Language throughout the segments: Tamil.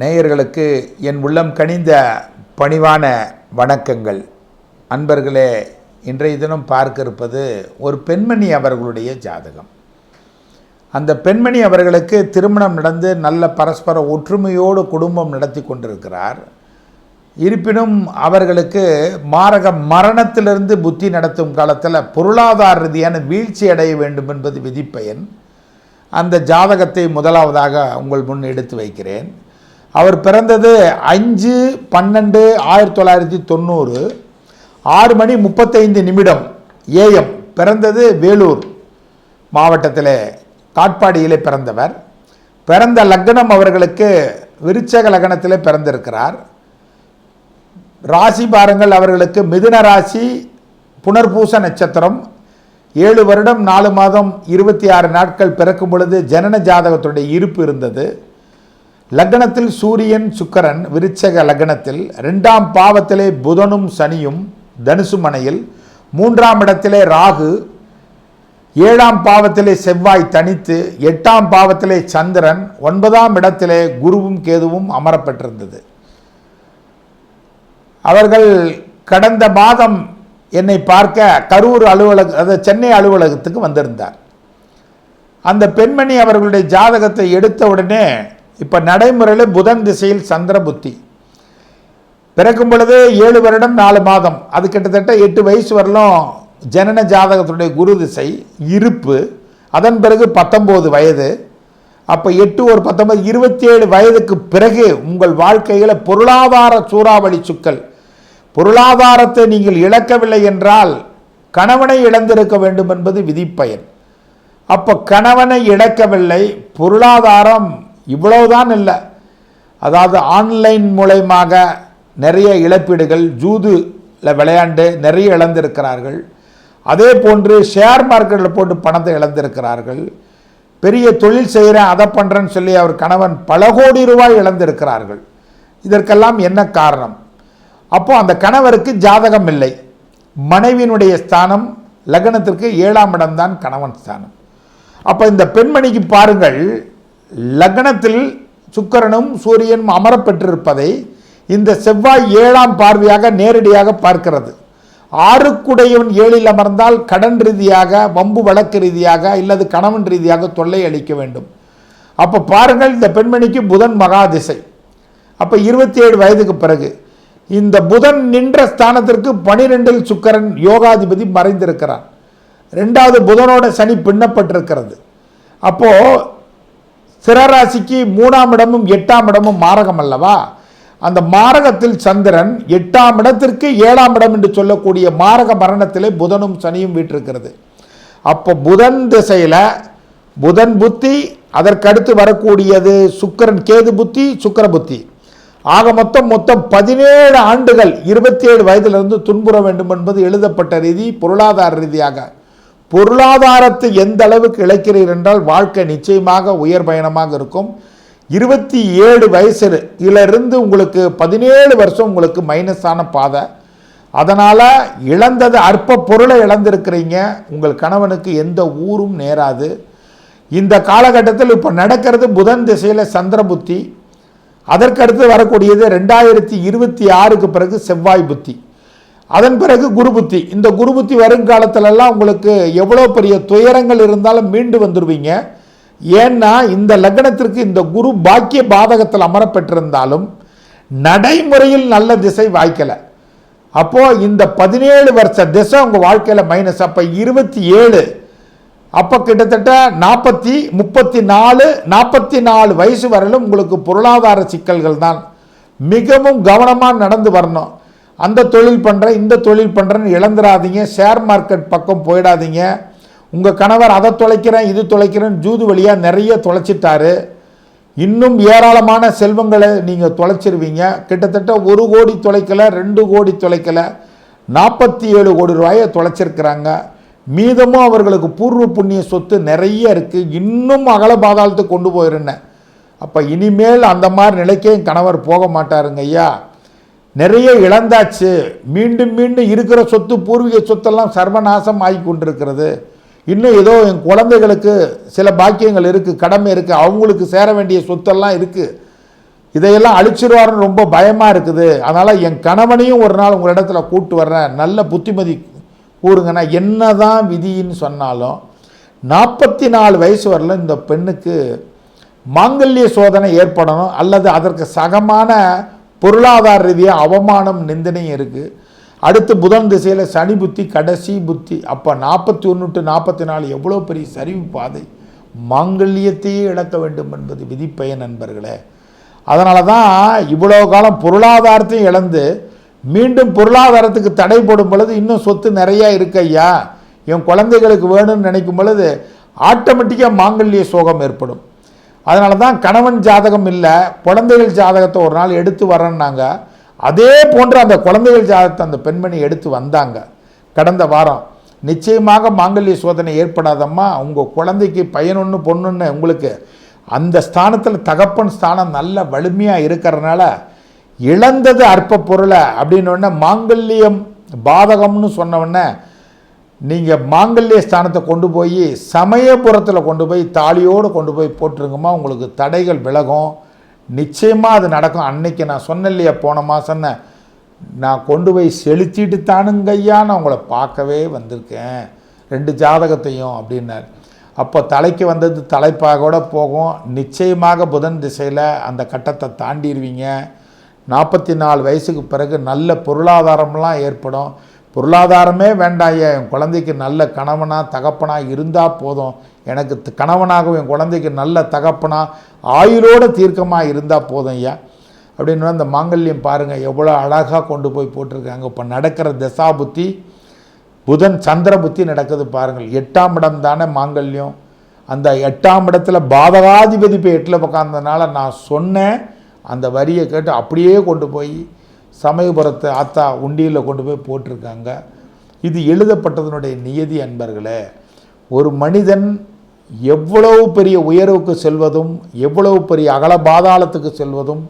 நேயர்களுக்கு என் உள்ளம் கனிந்த பணிவான வணக்கங்கள். அன்பர்களே, இன்றைய தினம் பார்க்க இருப்பது ஒரு பெண்மணி அவர்களுடைய ஜாதகம். அந்த பெண்மணி அவர்களுக்கு திருமணம் நடந்து நல்ல பரஸ்பர ஒற்றுமையோடு குடும்பம் நடத்தி கொண்டிருக்கிறார். இருப்பினும் அவர்களுக்கு மாரக மரணத்திலிருந்து புத்தி நடத்தும் காலத்தில் பொருளாதார ரீதியான வீழ்ச்சி அடைய வேண்டும் என்பது விதிப்பயன். அந்த ஜாதகத்தை முதலாவதாக உங்கள் முன் எடுத்து வைக்கிறேன். அவர் பிறந்தது 5/12/1990 6:35 AM. பிறந்தது வேலூர் மாவட்டத்தில் காட்பாடியிலே பிறந்தவர். பிறந்த லக்னம் அவர்களுக்கு விருச்சக லக்னத்தில் பிறந்திருக்கிறார். ராசி பாருங்கள், அவர்களுக்கு மிதுன ராசி, புனர்பூச நட்சத்திரம், 7 வருடம் 4 மாதம் 26 நாட்கள் பிறக்கும் பொழுது ஜனன ஜாதகத்துடைய இருப்பு இருந்தது. லக்னத்தில் சூரியன் சுக்கிரன் விருச்சக லக்னத்தில், 2ஆம் பாவத்திலே புதனும் சனியும் தனுசு மனையில், 3ஆம் இடத்திலே ராகு, 7ஆம் பாவத்திலே செவ்வாய் தனித்து, 8ஆம் பாவத்திலே சந்திரன், 9ஆம் இடத்திலே குருவும் கேதுவும் அமரப்பட்டிருந்தது. அவர்கள் கடந்த மாதம் என்னை பார்க்க கரூர் சென்னை அலுவலகத்துக்கு வந்திருந்தார். அந்த பெண்மணி அவர்களுடைய ஜாதகத்தை எடுத்த உடனே இப்போ நடைமுறையில் புதன் திசையில் சந்திர புத்தி, பிறக்கும் பொழுது 7 வருடம் 4 மாதம், அது கிட்டத்தட்ட 8 வயசு வரலும் ஜனன ஜாதகத்துடைய குரு திசை இருப்பு. அதன் பிறகு 19 வயது. அப்போ 8 ஒரு 19 27 வயதுக்கு பிறகு உங்கள் வாழ்க்கையில் பொருளாதார சூறாவளி சுக்கல். பொருளாதாரத்தை நீங்கள் இழக்கவில்லை என்றால் கணவனை இழந்திருக்க வேண்டும் என்பது விதிப்பயன். அப்போ கணவனை இழக்கவில்லை, பொருளாதாரம் இவ்வளவுதான் இல்லை. அதாவது ஆன்லைன் மூலமாக நிறைய இழப்பீடுகள், ஜூதுல விளையாண்டு நிறைய இழந்திருக்கிறார்கள். அதே போன்று ஷேர் மார்க்கெட்டில் போட்டு பணத்தை இழந்திருக்கிறார்கள். பெரிய தொழில் செய்கிறேன் அதை பண்ணுறேன்னு சொல்லி அவர் கணவன் பல கோடி ரூபாய் இழந்திருக்கிறார்கள். இதற்கெல்லாம் என்ன காரணம்? அப்போ அந்த கணவருக்கு ஜாதகம் இல்லை. மனைவியினுடைய ஸ்தானம் லக்னத்திற்கு 7ஆம் இடம்தான் கணவன் ஸ்தானம். அப்போ இந்த பெண்மணிக்கு பாருங்கள், லக்னத்தில் சுக்கிரனும் சூரியனும் அமரப்பெற்றிருப்பதை இந்த செவ்வாய் 7ஆம் பார்வையாக நேரடியாக பார்க்கிறது. 6குடையவன் 7இல் அமர்ந்தால் கடன் ரீதியாக, வம்பு வழக்கு ரீதியாக இல்லது கணவன் ரீதியாக தொல்லை அளிக்க வேண்டும். அப்போ பாருங்கள், இந்த பெண்மணிக்கு புதன் மகாதிசை. அப்போ 27 வயதுக்கு பிறகு இந்த புதன் நின்ற ஸ்தானத்திற்கு 12இல் சுக்கிரன் யோகாதிபதி மறைந்திருக்கிறார். 2வது புதனோட சனி பின்னப்பட்டிருக்கிறது. அப்போ சிரராசிக்கு 3ஆம் இடமும் 8ஆம் இடமும் மாரகம் அல்லவா? அந்த மாரகத்தில் சந்திரன் 8ஆம் இடத்திற்கு 7ஆம் இடம் என்று சொல்லக்கூடிய மாரக மரணத்திலே புதனும் சனியும் வீற்றிருக்கிறது. அப்போ புதன் திசையில் புதன் புத்தி, அதற்கடுத்து வரக்கூடியது சுக்கிரன் கேது புத்தி, சுக்கிர புத்தி. ஆக மொத்தம் 17 ஆண்டுகள் 27 வயதிலிருந்து துன்புற வேண்டும் என்பது எழுதப்பட்ட ரீதி. பொருளாதார ரீதியாக பொருளாதாரத்தை எந்த அளவுக்கு இழக்கிறீர்கள் என்றால் வாழ்க்கை நிச்சயமாக உயர் பயணமாக இருக்கும். 27 வயசுலேருந்து உங்களுக்கு 17 வருஷம் உங்களுக்கு மைனஸான பாதை. அதனால் இழந்தது அற்ப பொருளை இழந்திருக்கிறீங்க. உங்கள் கணவனுக்கு எந்த ஊரும் நேராது. இந்த காலகட்டத்தில் இப்போ நடக்கிறது புதன் திசையில் சந்திர புத்தி. அதற்கடுத்து வரக்கூடியது 2026க்கு பிறகு செவ்வாய் புத்தி, அதன் பிறகு குரு புத்தி. இந்த குரு புத்தி வருங்காலத்திலெல்லாம் உங்களுக்கு எவ்வளோ பெரிய துயரங்கள் இருந்தாலும் மீண்டு வந்துடுவீங்க. ஏன்னா இந்த லக்னத்திற்கு இந்த குரு பாக்கிய பாதகத்தில் அமரப்பெற்றிருந்தாலும் நடைமுறையில் நல்ல திசை வாய்க்கலை. அப்போது இந்த 17 வருஷ திசை உங்கள் வாழ்க்கையில் மைனஸ். அப்போ 27, அப்போ கிட்டத்தட்ட 44 வயசு வரையிலும் உங்களுக்கு பொருளாதார சிக்கல்கள் தான். மிகவும் கவனமாக நடந்து வரணும். அந்த தொழில் பண்ணுறேன் இந்த தொழில் பண்ணுறேன்னு இழந்துடாதீங்க. ஷேர் மார்க்கெட் பக்கம் போயிடாதீங்க. உங்கள் கணவர் அதை தொலைக்கிறேன் இது தொலைக்கிறேன்னு ஜூது வழியாக நிறைய தொலைச்சிட்டாரு. இன்னும் ஏராளமான செல்வங்களை நீங்கள் தொலைச்சிருவீங்க. கிட்டத்தட்ட 1 கோடி தொலைக்கலை, 2 கோடி தொலைக்கலை, 47 கோடி ரூபாயை தொலைச்சிருக்கிறாங்க. மீதமும் அவர்களுக்கு பூர்வ புண்ணிய சொத்து நிறைய இருக்குது. இன்னும் அகல பாதாளத்துக்கு கொண்டு போயிருந்தேன். அப்போ இனிமேல் அந்த மாதிரி நிலைக்கே என் கணவர் போக மாட்டாருங்க ஐயா. நிறைய இழந்தாச்சு. மீண்டும் மீண்டும் இருக்கிற சொத்து பூர்வீக சொத்தெல்லாம் சர்வநாசம் ஆகி கொண்டிருக்கிறது. இன்னும் ஏதோ என் குழந்தைகளுக்கு சில பாக்கியங்கள் இருக்குது, கடமை இருக்குது, அவங்களுக்கு சேர வேண்டிய சொத்தெல்லாம் இருக்குது. இதையெல்லாம் அழிச்சிருவாருன்னு ரொம்ப பயமாக இருக்குது. அதனால் என் கணவனையும் ஒரு நாள் உங்கள் இடத்துல கூப்பிட்டு வர்றேன், நல்ல புத்திமதி கூறுங்கன்னா என்ன தான் விதின்னு சொன்னாலும் 44 வயசு வரல இந்த பெண்ணுக்கு மாங்கல்ய சோதனை ஏற்படணும், அல்லது அதற்கு சகமான பொருளாதார ரீதியாக அவமானம் நிந்தனையும் இருக்குது. அடுத்து புதன் திசையில் சனி புத்தி கடைசி புத்தி. அப்போ 41 to 44 எவ்வளோ பெரிய சரிவு பாதை. மாங்கல்யத்தையே இழக்க வேண்டும் என்பது விதிப்பயன் நண்பர்களே. அதனால தான் இவ்வளோ காலம் பொருளாதாரத்தையும் இழந்து மீண்டும் பொருளாதாரத்துக்கு தடை போடும் பொழுது இன்னும் சொத்து நிறையா இருக்கு ஐயா, என் குழந்தைகளுக்கு வேணும்னு நினைக்கும் பொழுது ஆட்டோமேட்டிக்காக மாங்கல்ய சோகம் ஏற்படும். அதனால தான் கணவன் ஜாதகம் இல்லை, குழந்தைகள் ஜாதகத்தை ஒரு நாள் எடுத்து வரேன்னாங்க. அதே போன்று அந்த குழந்தைகள் ஜாதகத்தை அந்த பெண்மணி எடுத்து வந்தாங்க கடந்த வாரம். நிச்சயமாக மாங்கல்ய சோதனை ஏற்படாதம்மா, உங்கள் குழந்தைக்கு பையனொன்று பொண்ணுன்னு உங்களுக்கு அந்த ஸ்தானத்தில் தகப்பன் ஸ்தானம் நல்ல வலிமையாக இருக்கிறதுனால இழந்தது அற்ப பொருளை அப்படின்னோடனே மாங்கல்யம் பாதகம்னு சொன்னோடனே நீங்கள் மாங்கல்ய ஸ்தானத்தை கொண்டு போய் சமயபுரத்தில் கொண்டு போய் தாலியோடு கொண்டு போய் போட்டுருங்கம்மா, உங்களுக்கு தடைகள் விலகும், நிச்சயமாக அது நடக்கும். அன்னைக்கு நான் சொன்னேன் இல்லையா போன மாதம்னு, நான் கொண்டு போய் செலுத்திட்டு தானுங்கய்யா நான் உங்களை பார்க்கவே வந்திருக்கேன் 2 ஜாதகத்தையும் அப்படின்னார். அப்போ தலைக்கு வந்தது தலைப்பாகோட போகும். நிச்சயமாக புதன் திசையில் அந்த கட்டத்தை தாண்டிடுவீங்க. 44 வயசுக்கு பிறகு நல்ல பொருளாதாரம்லாம் ஏற்படும். பொருளாதாரமே வேண்டாம், என் குழந்தைக்கு நல்ல கணவனாக தகப்பனாக இருந்தால் போதும், எனக்கு கணவனாகவும் என் குழந்தைக்கு நல்ல தகப்பனாக ஆயுளோட தீர்க்கமாக இருந்தால் போதும் ஐயா அப்படின்னு அந்த மாங்கல்யம் பாருங்கள் எவ்வளோ அழகாக கொண்டு போய் போட்டிருக்காங்க. இப்போ நடக்கிற தசா புத்தி புதன் சந்திர புத்தி நடக்குது பாருங்கள். 8ஆம் இடம் தானே மாங்கல்யம். அந்த 8ஆம் இடத்துல பாதகாதிபதி போய் 8ல் உட்கார்ந்ததுனால நான் சொன்னேன் அந்த வரியை கேட்டு அப்படியே கொண்டு போய் சமயபுரத்தை ஆத்தா உண்டியில் கொண்டு போய் போட்டிருக்காங்க. இது எழுதப்பட்டதனுடைய நியதி அன்பர்களே. ஒரு மனிதன் எவ்வளவு பெரிய உயர்வுக்கு செல்வதும் எவ்வளவு பெரிய அகல பாதாளத்துக்கு செல்வதும்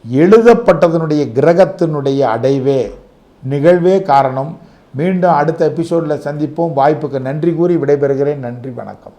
எழுதப்பட்டதனுடைய கிரகத்தினுடைய அடைவே நிகழ்வே காரணம். மீண்டும் அடுத்த எபிசோடில் சந்திப்போம். வாய்ப்புக்கு நன்றி கூறி விடைபெறுகிறேன். நன்றி, வணக்கம்.